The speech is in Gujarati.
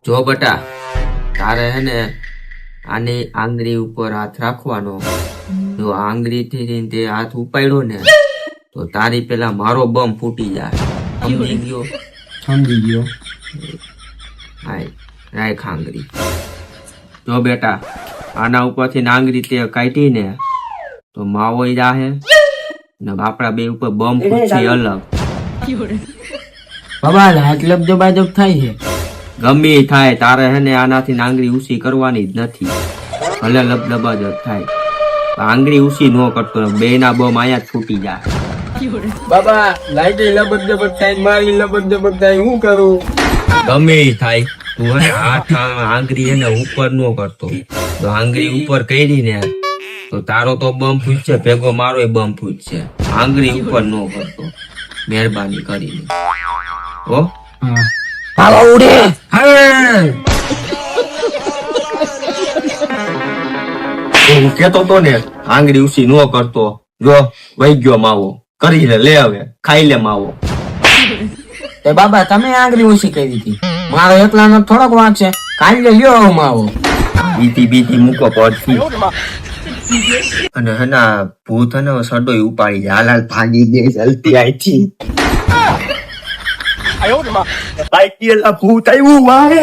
જો બટા, તારે હે ને આની આંગળી ઉપર હાથ રાખવાનો. જો આંગળી થી તે હાથ ઉપાડ્યો ને તો તારી પેલા મારો બમ ફૂટી જાય. સમજી ગયો? સમજી ગયો. હાય રાખ આંગળી. જો બેટા, આના ઉપરથી આંગળી તે કાઢી ને તો માવો જાહે ને આપડા બે ઉપર બમ ફૂટશે અલગ. બાબા હાથ લબજબાજબ થાય છે. ગમે ઈ થાય, તારે હે ને આનાથી આંગળી ઊંચી કરવાની જ નથી. ભલે લબલબા જ થાય, આંગળી ઊંચી ન કરતો, બે ના બમ અહીંયા જ ફૂટી જાય. બાબા લાઈટી લબજબજ થાય, મારી લબજબજ થાય, હું કરું? ગમે ઈ થાય, તું હે હાથ આંગળી એને ઉપર ન કરતો. તો આંગળી ઉપર કરી ને તો તારો તો બમ ફૂટશે, ભેગો મારો બમ ફૂટશે. આંગળી ઉપર ન કરતો, મહેરબાની કરીને. હો હાલો ઉડે. હું કેતો તો ને આંગળી ઊંચી ન કરતો. જો વહી ગયો માવો. કરી લે હવે, ખાઈ લે માવો. તે બાબા તમે આંગળી ઊંચી કરી દીધી, મારો એકલાનો થોડોક વાંક છે. કાઢી લ્યો હું માવો. બીતી મૂકો પડતી. અને હેના ભૂત હે ને સડો ઉપાડી જાય. હાલ હાલ ભાગી દે જલ્દી આઈથી. ભૂત આવ્યું વાહે.